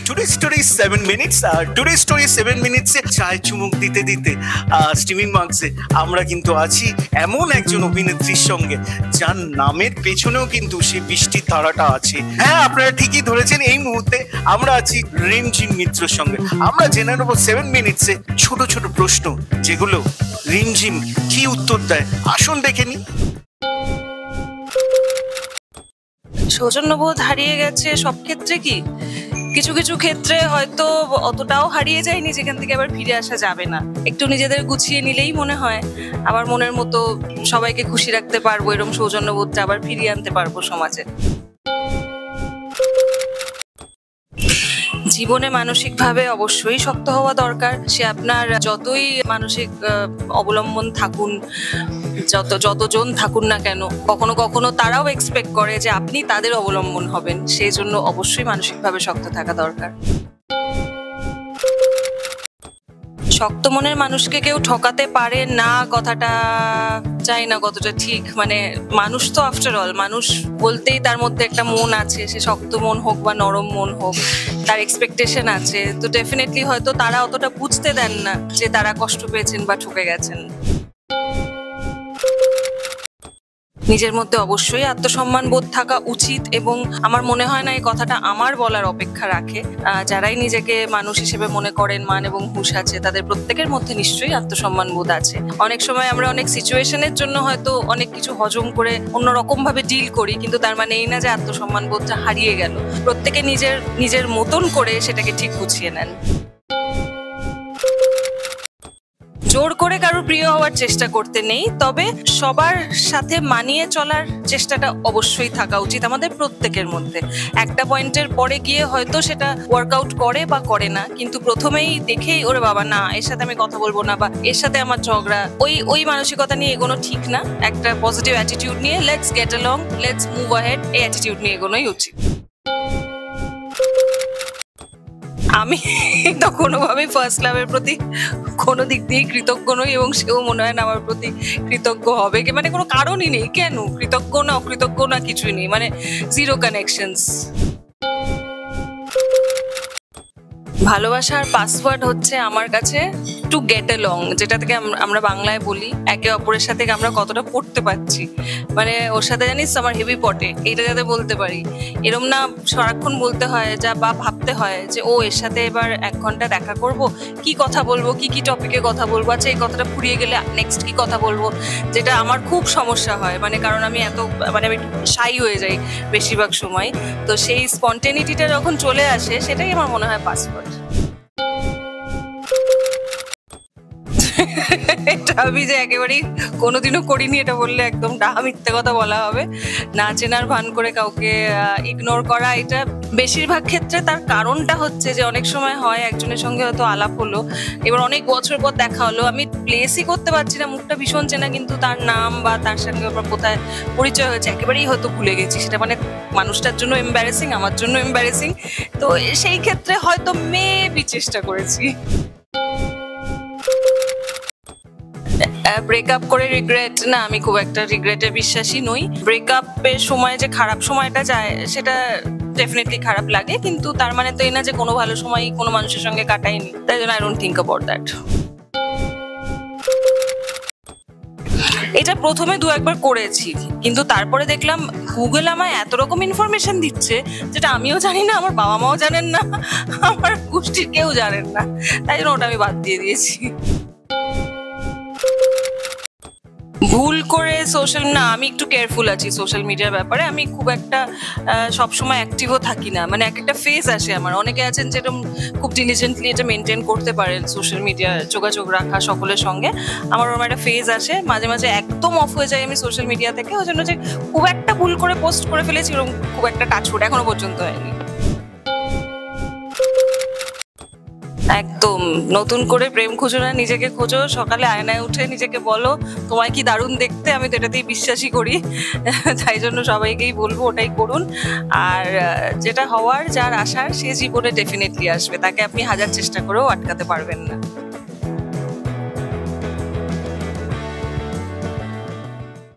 Today story 7 মিনিটস। আর today story 7 মিনিটসে চায় চুমুক দিতে দিতে স্ট্রিমিং মার্কসে আমরা কিন্তু আছি এমন একজন অভিনেত্রীর সঙ্গে যার নামের পেছনেও কিন্তু সে বৃষ্টির ধারাটা আছে। হ্যাঁ, আপনারা ঠিকই ধরেছেন, এই মুহূর্তে আমরা আছি রিমঝিম মিত্রর সঙ্গে। আমরা জেনে নেবো 7 মিনিটসে ছোট ছোট প্রশ্ন, যেগুলো রিমঝিম কি উত্তর দেয়। আসুন দেখে নি। সৌজন্যবোধ হারিয়ে গেছে সব ক্ষেত্রে কি? কিছু কিছু ক্ষেত্রে হয়তো অতটাও হারিয়ে যায়নি যেখান থেকে আবার ফিরে আসা যাবে না। একটু নিজেদের গুছিয়ে নিলেই মনে হয় আবার মনের মতো সবাইকে খুশি রাখতে পারবো, এরকম সৌজন্যবোধটা আবার ফিরিয়ে আনতে পারবো সমাজে। জীবনে মানসিকভাবে অবশ্যই শক্ত হওয়া দরকার। সে আপনার যতই মানসিক অবলম্বন থাকুন, যতজন থাকুন না কেন, কখনো কখনো তারাও এক্সপেক্ট করে যে আপনি তাদের অবলম্বন হবেন। সেই জন্য অবশ্যই মানসিকভাবে শক্ত থাকা দরকার। শক্ত মনের মানুষকে কেউ ঠকাতে পারে না, কথাটা চাই না কতটা ঠিক। মানে মানুষ তো আফটার অল মানুষ বলতেই তার মধ্যে একটা মন আছে, সে শক্ত মন হোক বা নরম মন হোক, তার এক্সপেকটেশন আছে। তো ডেফিনেটলি হয়তো তারা অতটা বুঝতে দেন না যে তারা কষ্ট পেয়েছেন বা ঠকে গেছেন। নিজের মধ্যে অবশ্যই আত্মসম্মান বোধ থাকা উচিত, এবং আমার মনে হয় না এই কথাটা আমার বলার অপেক্ষা রাখে। যারাই নিজেকে মানুষ হিসেবে মনে করেন, মান এবং হুঁশ আছে, তাদের প্রত্যেকের মধ্যে নিশ্চয়ই আত্মসম্মান বোধ আছে। অনেক সময় আমরা অনেক সিচুয়েশনের জন্য হয়তো অনেক কিছু হজম করে অন্যরকম ভাবে ডিল করি, কিন্তু তার মানে এই না যে আত্মসম্মান বোধটা হারিয়ে গেল। প্রত্যেকে নিজের মতন করে সেটাকে ঠিক গুছিয়ে নেন। জোর করে কারোর প্রিয় হওয়ার চেষ্টা করতে নেই, তবে সবার সাথে মানিয়ে চলার চেষ্টাটা অবশ্যই থাকা উচিত আমাদের প্রত্যেকের মধ্যে। একটা পয়েন্টের পরে গিয়ে হয়তো সেটা ওয়ার্কআউট করে বা করে না, কিন্তু প্রথমেই দেখেই ওরে বাবা না, এর সাথে আমি কথা বলবো না বা এর সাথে আমার ঝগড়া, ওই মানসিকতা নিয়ে এগোনো ঠিক না। একটা পজিটিভ অ্যাটিটিউড নিয়ে let's get along, let's move ahead, এই অ্যাটিটিউড নিয়ে এগোনোই উচিত। আমি তো কোনোভাবেই ফার্স্ট লাভের প্রতি কোনো দিক দিয়ে কৃতজ্ঞ নই, এবং সেও মনে হয় না আমার প্রতি কৃতজ্ঞ হবে। মানে কোনো কারণই নেই, কেন কৃতজ্ঞ না অকৃতজ্ঞ না কিছুই নেই, মানে জিরো কানেকশনস। ভালোবাসার পাসওয়ার্ড হচ্ছে আমার কাছে টু গেট অ্যালং, যেটা থেকে আমরা বাংলায় বলি একে অপরের সাথে আমরা কতটা পড়তে পারছি। মানে ওর সাথে জানিস আমার হেভি পটে, এইটা যাতে বলতে পারি। এরম না সারাক্ষণ বলতে হয় যা বা ভাবতে হয় যে ও এর সাথে এবার 1 ঘন্টা দেখা করব, কি কথা বলবো, কি টপিকে কথা বলবো, আচ্ছা এই কথাটা ফুরিয়ে গেলে নেক্সট কি কথা বলবো, যেটা আমার খুব সমস্যা হয়। মানে কারণ আমি আমি শাই হয়ে যাই বেশিরভাগ সময়। তো সেই স্পন্টেনিটিটা যখন চলে আসে, সেটাই আমার মনে হয় পাসওয়ার্ড। এটা আমি যে একেবারেই কোনোদিনও করিনি এটা বললে একদম ডাহা মিথ্যে কথা বলা হবে। না চেনার ভান করে কাউকে ইগনোর করা, এটা বেশিরভাগ ক্ষেত্রে তার কারণটা হচ্ছে যে অনেক সময় হয় একজনের সঙ্গে হয়তো আলাপ হলো, এবার অনেক বছর পর দেখা হলো, আমি প্লেসই করতে পারছি না, মুখটা ভীষণ চেনা, কিন্তু তার নাম বা তার সঙ্গে আমার কোথায় পরিচয় হয়েছে একেবারেই হয়তো ভুলে গেছি। সেটা মানে মানুষটার জন্য এম্বারেসিং, আমার জন্য এম্বারেসিং। তো সেই ক্ষেত্রে হয়তো মেবি চেষ্টা করেছি। ব্রেকআপ করে রিগ্রেট না, আমি খুব একটা রিগ্রেটে বিশ্বাসী নই। ব্রেকআপের সময় যে খারাপ সময়টা যায় সেটা ডেফিনেটলি খারাপ লাগে, কিন্তু তার মানে তো এই না যে কোনো ভালো সময় কোনো মানুষের সঙ্গে কাটাইনি। তাই জন্য I don't think about that. এটা প্রথমে 2-1 বার করেছি, কিন্তু তারপরে দেখলাম গুগল আমায় এত রকম ইনফরমেশন দিচ্ছে যেটা আমিও জানি না, আমার বাবা মাও জানেন না, আমার গোষ্ঠীর কেউ জানেন না। তাই জন্য ওটা আমি বাদ দিয়ে দিয়েছি। ভুল করে সোশ্যাল না, আমি একটু কেয়ারফুল আছি সোশ্যাল মিডিয়ার ব্যাপারে। আমি খুব একটা সবসময় অ্যাক্টিভও থাকি না। মানে একটা ফেজ আসে আমার, অনেকে আছেন যেটা খুব ডিলিজেন্টলি এটা মেনটেন করতে পারেন, সোশ্যাল মিডিয়া যোগাযোগ রাখা সকলের সঙ্গে। আমার ওরকম একটা ফেজ আসে, মাঝে মাঝে একদম অফ হয়ে যায় আমি সোশ্যাল মিডিয়া থেকে। ওই জন্য যে খুব একটা ভুল করে পোস্ট করে ফেলেছি ওরকম খুব একটা টাচউড এখনো পর্যন্ত হয়নি। একদম নতুন করে প্রেম খুঁজো না, নিজেকে খোঁজো। সকালে আয়নায় উঠে নিজেকে বলো তোমায় কি দারুণ দেখতে, আমি তো এটাতেই বিশ্বাসী করি। তাই জন্য সবাইকেই বলবো ওটাই করুন। আর যেটা হওয়ার, যার আসার, সে জীবনে ডেফিনেটলি আসবে, তাকে আপনি হাজার চেষ্টা করেও আটকাতে পারবেন না।